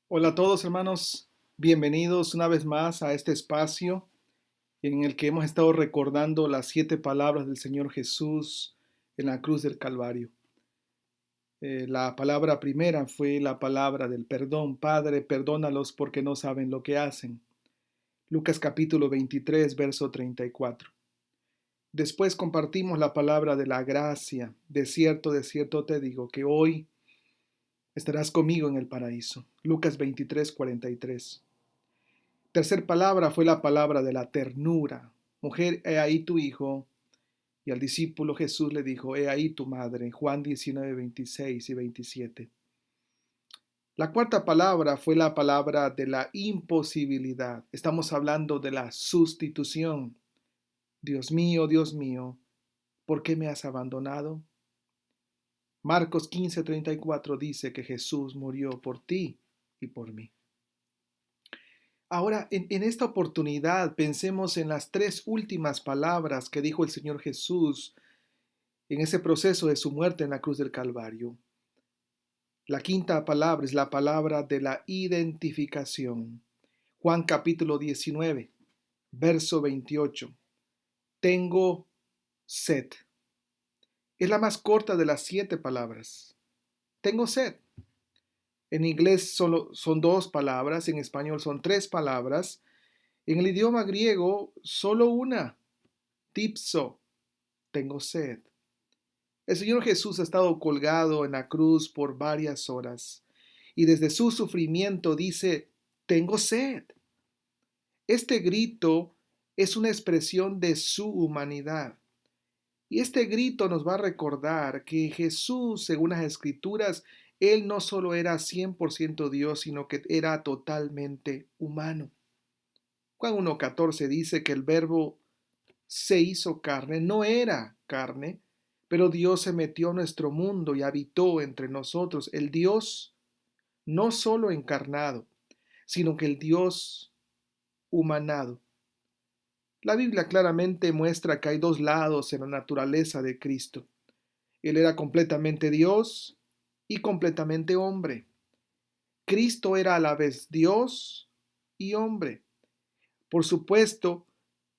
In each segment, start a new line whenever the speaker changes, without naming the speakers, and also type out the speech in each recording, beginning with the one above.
Hola a todos hermanos, bienvenidos una vez más a este espacio en el que hemos estado recordando las 7 palabras del Señor Jesús en la cruz del Calvario. La palabra primera fue la palabra del perdón. Padre, perdónalos porque no saben lo que hacen. Lucas capítulo 23, verso 34. Después compartimos la palabra de la gracia. De cierto te digo que hoy estarás conmigo en el paraíso. Lucas 23, 43. Tercer palabra fue la palabra de la ternura. Mujer, he ahí tu hijo. Y al discípulo Jesús le dijo, he ahí tu madre. Juan 19, 26 y 27. La cuarta palabra fue la palabra de la imposibilidad. Estamos hablando de la sustitución. Dios mío, ¿por qué me has abandonado? Marcos 15, 34 dice que Jesús murió por ti y por mí. Ahora, en esta oportunidad, pensemos en las 3 últimas palabras que dijo el Señor Jesús en ese proceso de su muerte en la cruz del Calvario. La quinta palabra es la palabra de la identificación. Juan capítulo 19, verso 28. Tengo sed. Es la más corta de las 7 palabras. Tengo sed. En inglés solo son 2 palabras, en español son 3 palabras. En el idioma griego, solo una, dipso, tengo sed. El Señor Jesús ha estado colgado en la cruz por varias horas y desde su sufrimiento dice, tengo sed. Este grito es una expresión de su humanidad. Y este grito nos va a recordar que Jesús, según las Escrituras, Él no solo era 100% Dios, sino que era totalmente humano. Juan 1.14 dice que el verbo se hizo carne, no era carne, pero Dios se metió a nuestro mundo y habitó entre nosotros. El Dios no solo encarnado, sino que el Dios humanado. La Biblia claramente muestra que hay 2 lados en la naturaleza de Cristo. Él era completamente Dios y completamente hombre. Cristo era a la vez Dios y hombre. Por supuesto,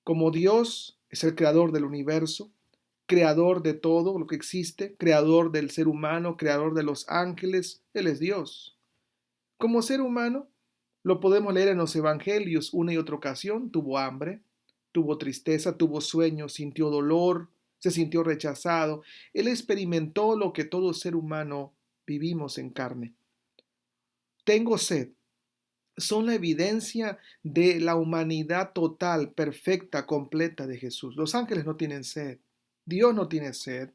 como Dios es el creador del universo, creador de todo lo que existe, creador del ser humano, creador de los ángeles, Él es Dios. Como ser humano, lo podemos leer en los evangelios una y otra ocasión, tuvo hambre, tuvo tristeza, tuvo sueño, sintió dolor, se sintió rechazado. Él experimentó lo que todo ser humano vivimos en carne. Tengo sed. Son la evidencia de la humanidad total, perfecta, completa de Jesús. Los ángeles no tienen sed. Dios no tiene sed.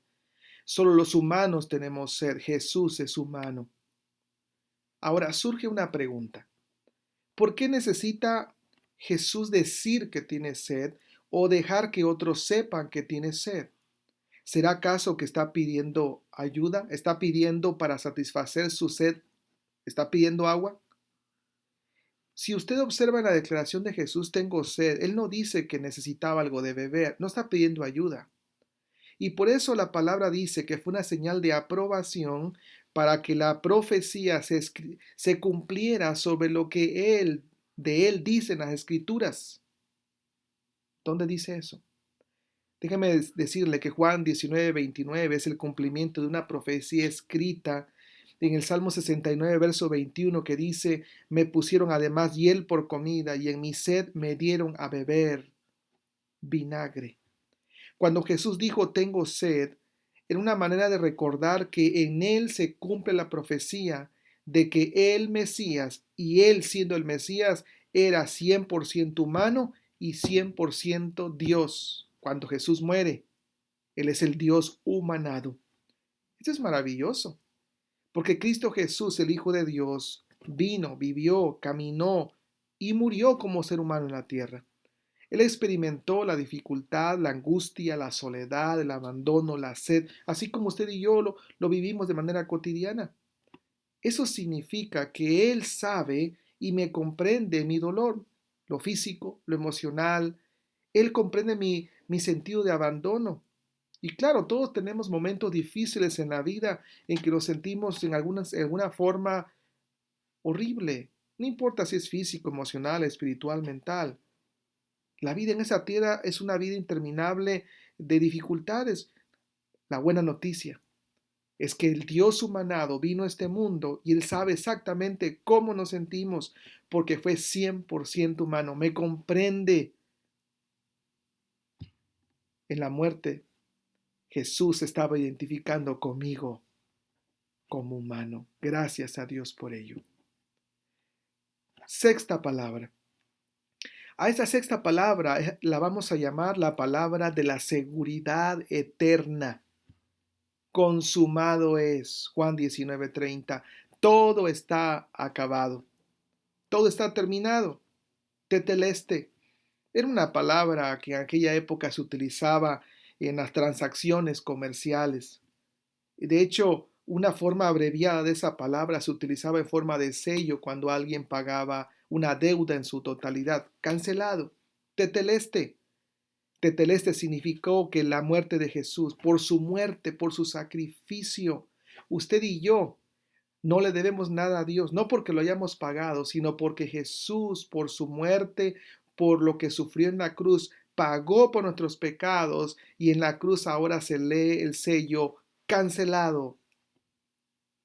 Solo los humanos tenemos sed. Jesús es humano. Ahora surge una pregunta. ¿Por qué necesita Jesús decir que tiene sed o dejar que otros sepan que tiene sed? ¿Será acaso que está pidiendo ayuda? ¿Está pidiendo para satisfacer su sed? ¿Está pidiendo agua? Si usted observa en la declaración de Jesús, tengo sed, Él no dice que necesitaba algo de beber, no está pidiendo ayuda. Y por eso la palabra dice que fue una señal de aprobación para que la profecía se cumpliera sobre lo que de Él dicen las Escrituras. ¿Dónde dice eso? Déjeme decirle que Juan 19:29 es el cumplimiento de una profecía escrita en el Salmo 69, verso 21, que dice, me pusieron además hiel por comida y en mi sed me dieron a beber vinagre. Cuando Jesús dijo, tengo sed, era una manera de recordar que en Él se cumple la profecía de que el Mesías, y Él siendo el Mesías, era 100% humano y 100% Dios. Cuando Jesús muere, Él es el Dios humanado. Esto es maravilloso, porque Cristo Jesús, el Hijo de Dios, vino, vivió, caminó y murió como ser humano en la tierra. Él experimentó la dificultad, la angustia, la soledad, el abandono, la sed, así como usted y yo lo vivimos de manera cotidiana. Eso significa que Él sabe y me comprende mi dolor, lo físico, lo emocional. Él comprende mi sentido de abandono. Y claro, todos tenemos momentos difíciles en la vida en que nos sentimos en alguna forma horrible. No importa si es físico, emocional, espiritual, mental. La vida en esa tierra es una vida interminable de dificultades. La buena noticia es que el Dios humanado vino a este mundo y Él sabe exactamente cómo nos sentimos porque fue 100% humano. Me comprende. En la muerte, Jesús se estaba identificando conmigo como humano. Gracias a Dios por ello. Sexta palabra. A esta sexta palabra la vamos a llamar la palabra de la seguridad eterna. Consumado es. Juan 19:30. Todo está acabado. Todo está terminado. Teteleste. Era una palabra que en aquella época se utilizaba en las transacciones comerciales. De hecho, una forma abreviada de esa palabra se utilizaba en forma de sello cuando alguien pagaba una deuda en su totalidad. Cancelado. Teteleste. Teteleste significó que la muerte de Jesús, por su muerte, por su sacrificio, usted y yo no le debemos nada a Dios, no porque lo hayamos pagado, sino porque Jesús, por su muerte, por lo que sufrió en la cruz, pagó por nuestros pecados y en la cruz ahora se lee el sello cancelado.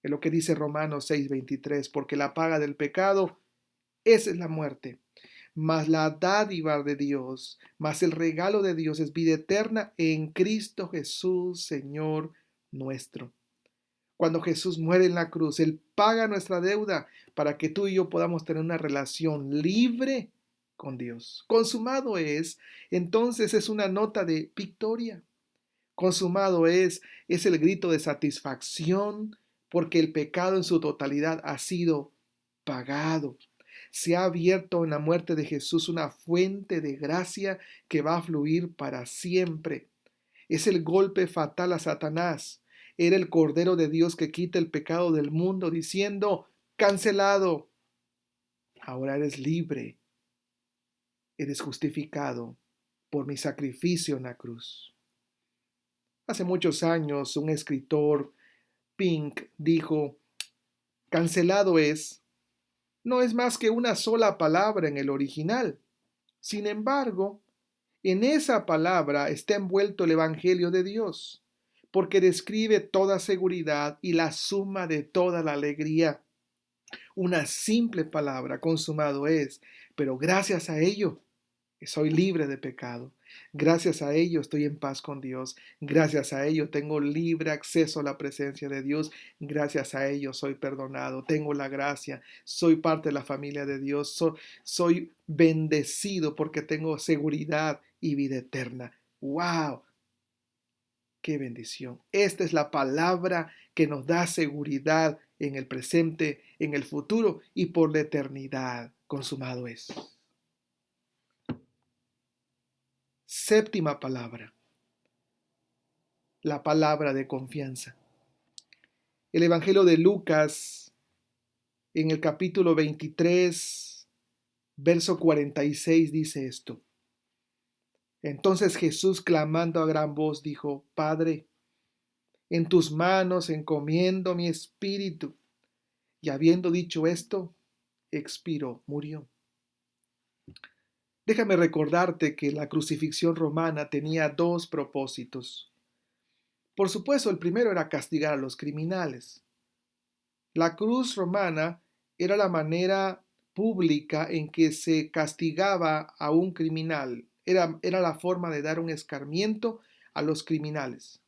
Es lo que dice Romanos 6:23, porque la paga del pecado, esa es la muerte. Mas la dádiva de Dios, mas el regalo de Dios es vida eterna en Cristo Jesús, Señor nuestro. Cuando Jesús muere en la cruz, Él paga nuestra deuda para que tú y yo podamos tener una relación libre con Dios. Consumado es, entonces es una nota de victoria. Consumado es el grito de satisfacción porque el pecado en su totalidad ha sido pagado. Se ha abierto en la muerte de Jesús una fuente de gracia que va a fluir para siempre. Es el golpe fatal a Satanás. Era el Cordero de Dios que quita el pecado del mundo diciendo, cancelado. Ahora eres libre. Eres justificado por mi sacrificio en la cruz. Hace muchos años un escritor, Pink, dijo, cancelado no es más que una sola palabra en el original. Sin embargo, en esa palabra está envuelto el Evangelio de Dios, porque describe toda seguridad y la suma de toda la alegría. Una simple palabra, consumado es, pero gracias a ello soy libre de pecado. Gracias a ello estoy en paz con Dios. Gracias a ello tengo libre acceso a la presencia de Dios. Gracias a ello soy perdonado. Tengo la gracia. Soy parte de la familia de Dios. Soy bendecido porque tengo seguridad y vida eterna. ¡Wow! ¡Qué bendición! Esta es la palabra que nos da seguridad en el presente, en el futuro y por la eternidad. Consumado es. Séptima palabra, la palabra de confianza. El Evangelio de Lucas, en el capítulo 23, verso 46, dice esto. Entonces Jesús, clamando a gran voz, dijo, Padre, en tus manos encomiendo mi espíritu. Y habiendo dicho esto, expiró, murió. Déjame recordarte que la crucifixión romana tenía dos propósitos. Por supuesto, el primero era castigar a los criminales. La cruz romana era la manera pública en que se castigaba a un criminal. Era la forma de dar un escarmiento a los criminales.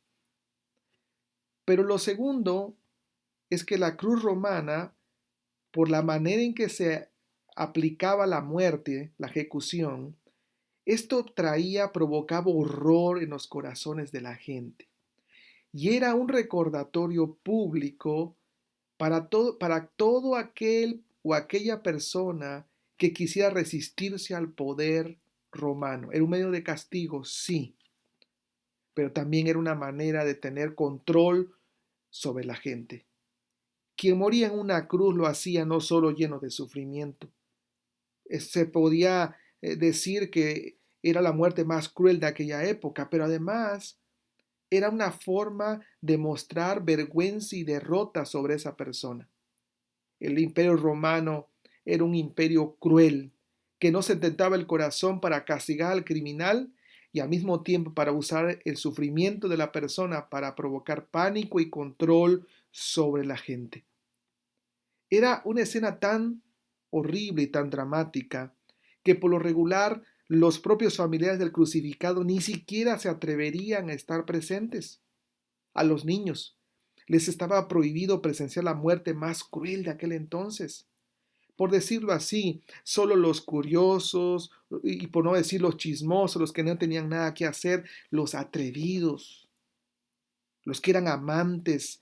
Pero lo segundo es que la cruz romana, por la manera en que se aplicaba la muerte, la ejecución, esto provocaba horror en los corazones de la gente. Y era un recordatorio público para todo aquel o aquella persona que quisiera resistirse al poder romano. Era un medio de castigo, sí, pero también era una manera de tener control sobre la gente. Quien moría en una cruz lo hacía no solo lleno de sufrimiento, se podía decir que era la muerte más cruel de aquella época, pero además era una forma de mostrar vergüenza y derrota sobre esa persona. El imperio romano era un imperio cruel, que no se tentaba el corazón para castigar al criminal y al mismo tiempo para usar el sufrimiento de la persona para provocar pánico y control sobre la gente. Era una escena tan horrible y tan dramática que por lo regular los propios familiares del crucificado ni siquiera se atreverían a estar presentes. A los niños les estaba prohibido presenciar la muerte más cruel de aquel entonces. Por decirlo así, solo los curiosos y por no decir los chismosos, los que no tenían nada que hacer, los atrevidos, los que eran amantes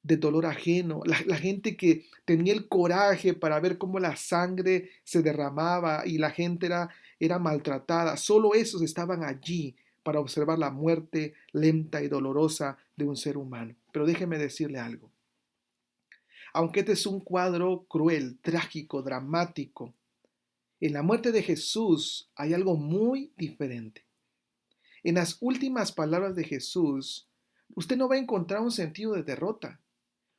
de dolor ajeno, la gente que tenía el coraje para ver cómo la sangre se derramaba y la gente era maltratada. Solo esos estaban allí para observar la muerte lenta y dolorosa de un ser humano. Pero déjeme decirle algo. Aunque este es un cuadro cruel, trágico, dramático, en la muerte de Jesús hay algo muy diferente. En las últimas palabras de Jesús, usted no va a encontrar un sentido de derrota.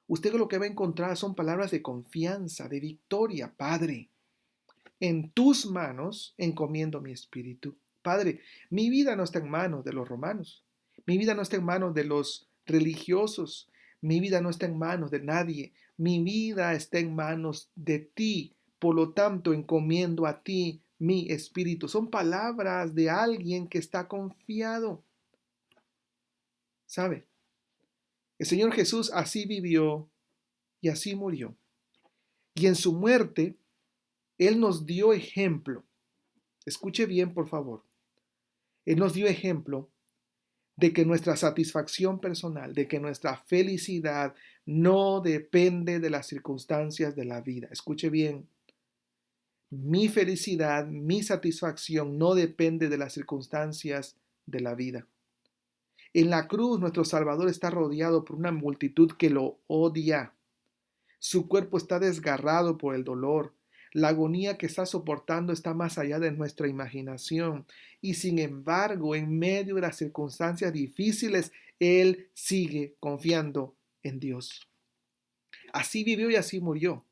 Usted lo que va a encontrar son palabras de confianza, de victoria. Padre, en tus manos encomiendo mi espíritu. Padre, mi vida no está en manos de los romanos. Mi vida no está en manos de los religiosos. Mi vida no está en manos de nadie. Mi vida está en manos de ti. Por lo tanto, encomiendo a ti mi espíritu. Son palabras de alguien que está confiado. ¿Sabe? El Señor Jesús así vivió y así murió. Y en su muerte, Él nos dio ejemplo. Escuche bien, por favor. Él nos dio ejemplo de que nuestra satisfacción personal, de que nuestra felicidad no depende de las circunstancias de la vida. Escuche bien. Mi felicidad, mi satisfacción no depende de las circunstancias de la vida. En la cruz, nuestro Salvador está rodeado por una multitud que lo odia. Su cuerpo está desgarrado por el dolor. La agonía que está soportando está más allá de nuestra imaginación. Y sin embargo, en medio de las circunstancias difíciles, Él sigue confiando en Dios. Así vivió y así murió.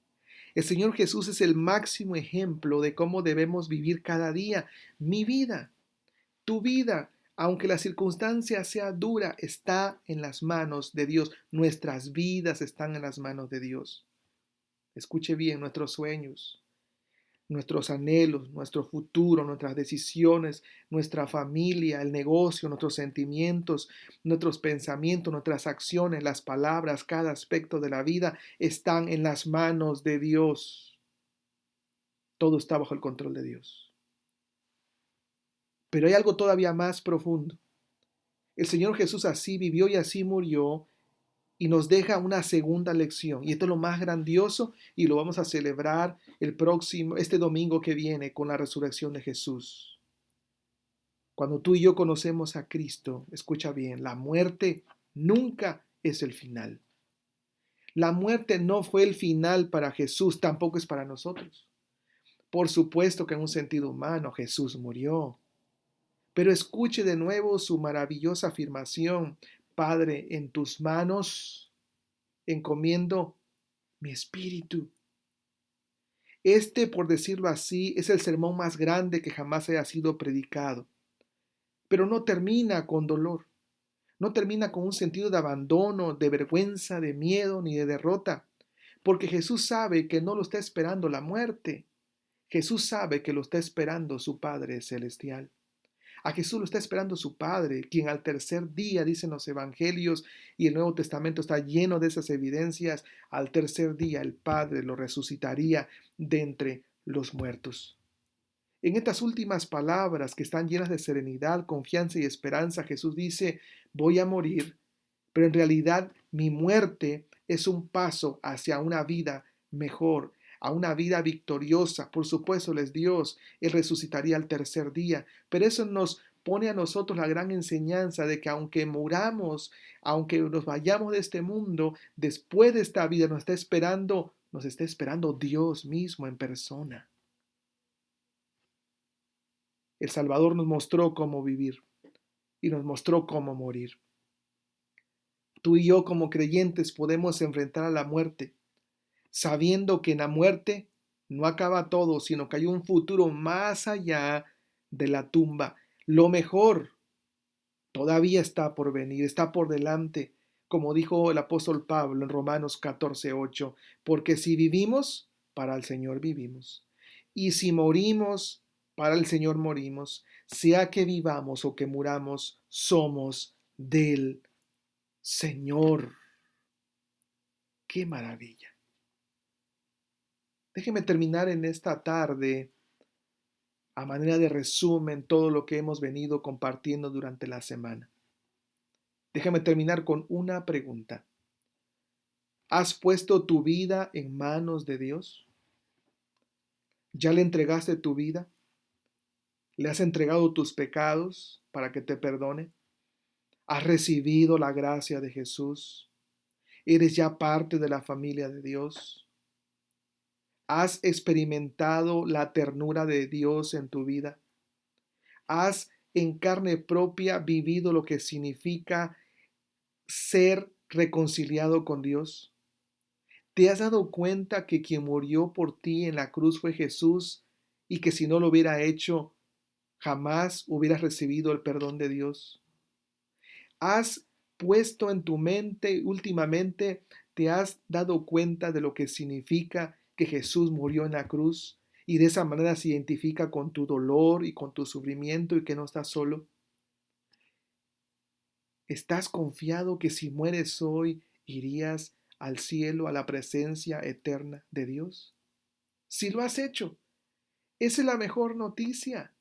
El Señor Jesús es el máximo ejemplo de cómo debemos vivir cada día. Mi vida, tu vida, aunque la circunstancia sea dura, está en las manos de Dios. Nuestras vidas están en las manos de Dios. Escuche bien, nuestros sueños, nuestros anhelos, nuestro futuro, nuestras decisiones, nuestra familia, el negocio, nuestros sentimientos, nuestros pensamientos, nuestras acciones, las palabras, cada aspecto de la vida están en las manos de Dios. Todo está bajo el control de Dios. Pero hay algo todavía más profundo. El Señor Jesús así vivió y así murió y nos deja una segunda lección. Y esto es lo más grandioso y lo vamos a celebrar este domingo que viene con la resurrección de Jesús. Cuando tú y yo conocemos a Cristo, escucha bien, la muerte nunca es el final. La muerte no fue el final para Jesús, tampoco es para nosotros. Por supuesto que en un sentido humano Jesús murió. Pero escuche de nuevo su maravillosa afirmación. Padre, en tus manos encomiendo mi espíritu. Este, por decirlo así, es el sermón más grande que jamás haya sido predicado. Pero no termina con dolor. No termina con un sentido de abandono, de vergüenza, de miedo ni de derrota. Porque Jesús sabe que no lo está esperando la muerte. Jesús sabe que lo está esperando su Padre Celestial. A Jesús lo está esperando su Padre, quien al tercer día, dicen los Evangelios, y el Nuevo Testamento está lleno de esas evidencias, al tercer día el Padre lo resucitaría de entre los muertos. En estas últimas palabras que están llenas de serenidad, confianza y esperanza, Jesús dice, voy a morir, pero en realidad mi muerte es un paso hacia una vida mejor, a una vida victoriosa. Por supuesto, Él es Dios, Él resucitaría al tercer día, pero eso nos pone a nosotros la gran enseñanza de que aunque muramos, aunque nos vayamos de este mundo, después de esta vida nos está esperando Dios mismo en persona. El Salvador nos mostró cómo vivir y nos mostró cómo morir. Tú y yo como creyentes podemos enfrentar a la muerte, sabiendo que en la muerte No acaba todo, sino que hay un futuro más allá de la tumba. Lo mejor todavía está por venir, está por delante, como dijo el apóstol Pablo en Romanos 14:8, porque si vivimos, para el Señor vivimos, y si morimos, para el Señor morimos, sea que vivamos o que muramos, somos del Señor. ¡Qué maravilla! Déjeme terminar en esta tarde, a manera de resumen, todo lo que hemos venido compartiendo durante la semana. Déjame terminar con una pregunta. ¿Has puesto tu vida en manos de Dios? ¿Ya le entregaste tu vida? ¿Le has entregado tus pecados para que te perdone? ¿Has recibido la gracia de Jesús? ¿Eres ya parte de la familia de Dios? ¿Has experimentado la ternura de Dios en tu vida? ¿Has en carne propia vivido lo que significa ser reconciliado con Dios? ¿Te has dado cuenta que quien murió por ti en la cruz fue Jesús y que si no lo hubiera hecho, jamás hubieras recibido el perdón de Dios? ¿Has puesto en tu mente últimamente, te has dado cuenta de lo que significa que Jesús murió en la cruz y de esa manera se identifica con tu dolor y con tu sufrimiento y que no estás solo? ¿Estás confiado que si mueres hoy irías al cielo, a la presencia eterna de Dios? Si lo has hecho, esa es la mejor noticia,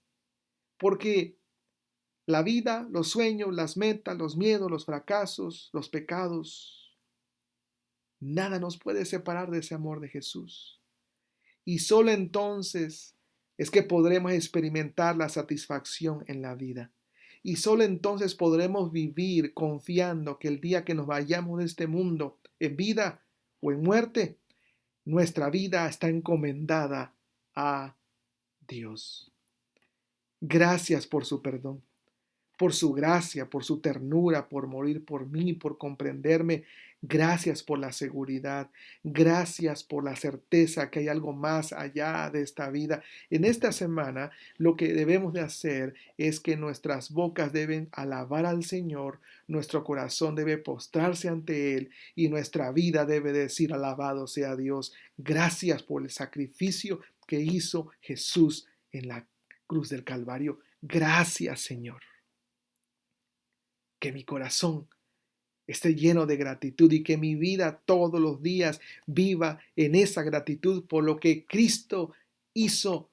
porque la vida, los sueños, las metas, los miedos, los fracasos, los pecados, nada nos puede separar de ese amor de Jesús. Y solo entonces es que podremos experimentar la satisfacción en la vida. Y solo entonces podremos vivir confiando que el día que nos vayamos de este mundo, en vida o en muerte, nuestra vida está encomendada a Dios. Gracias por su perdón, por su gracia, por su ternura, por morir por mí, por comprenderme. Gracias por la seguridad. Gracias por la certeza que hay algo más allá de esta vida. En esta semana lo que debemos de hacer es que nuestras bocas deben alabar al Señor, nuestro corazón debe postrarse ante Él y nuestra vida debe decir alabado sea Dios. Gracias por el sacrificio que hizo Jesús en la cruz del Calvario. Gracias, Señor. Que mi corazón esté lleno de gratitud y que mi vida todos los días viva en esa gratitud por lo que Cristo hizo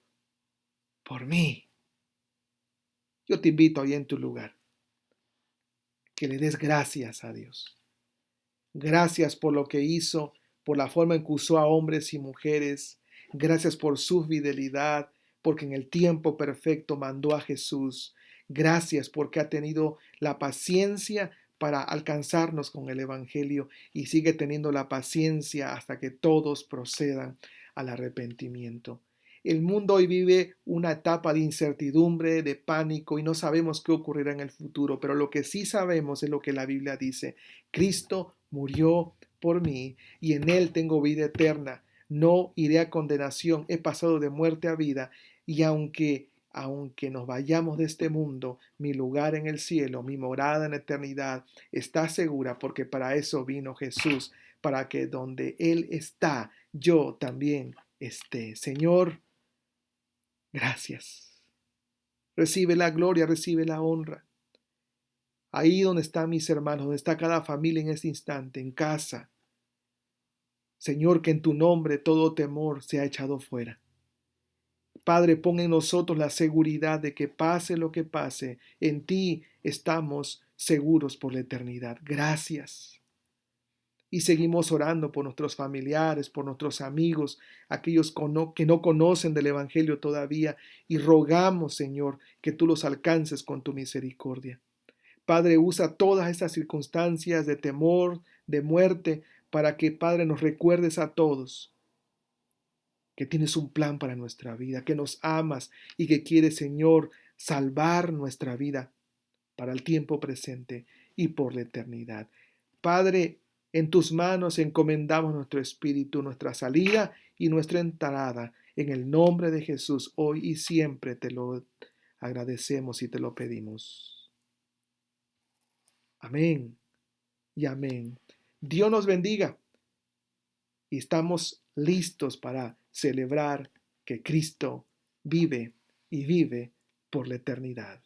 por mí. Yo te invito ahí en tu lugar, que le des gracias a Dios. Gracias por lo que hizo, por la forma en que usó a hombres y mujeres. Gracias por su fidelidad, porque en el tiempo perfecto mandó a Jesús. Gracias porque ha tenido la paciencia para alcanzarnos con el Evangelio y sigue teniendo la paciencia hasta que todos procedan al arrepentimiento. El mundo hoy vive una etapa de incertidumbre, de pánico y no sabemos qué ocurrirá en el futuro, pero lo que sí sabemos es lo que la Biblia dice. Cristo murió por mí y en Él tengo vida eterna. No iré a condenación, he pasado de muerte a vida y aunque nos vayamos de este mundo, mi lugar en el cielo, mi morada en la eternidad está segura porque para eso vino Jesús, para que donde Él está, yo también esté. Señor, gracias. Recibe la gloria, recibe la honra. Ahí donde están mis hermanos, donde está cada familia en este instante, en casa. Señor, que en tu nombre todo temor sea echado fuera. Padre, pon en nosotros la seguridad de que pase lo que pase, en ti estamos seguros por la eternidad. Gracias. Y seguimos orando por nuestros familiares, por nuestros amigos, aquellos que no conocen del Evangelio todavía, y rogamos, Señor, que tú los alcances con tu misericordia. Padre, usa todas estas circunstancias de temor, de muerte, para que, Padre, nos recuerdes a todos que tienes un plan para nuestra vida, que nos amas y que quieres, Señor, salvar nuestra vida para el tiempo presente y por la eternidad. Padre, En tus manos encomendamos nuestro espíritu, nuestra salida y nuestra entrada. En el nombre de Jesús, hoy y siempre te lo agradecemos y te lo pedimos. Amén y amén. Dios nos bendiga y estamos listos para celebrar que Cristo vive y vive por la eternidad.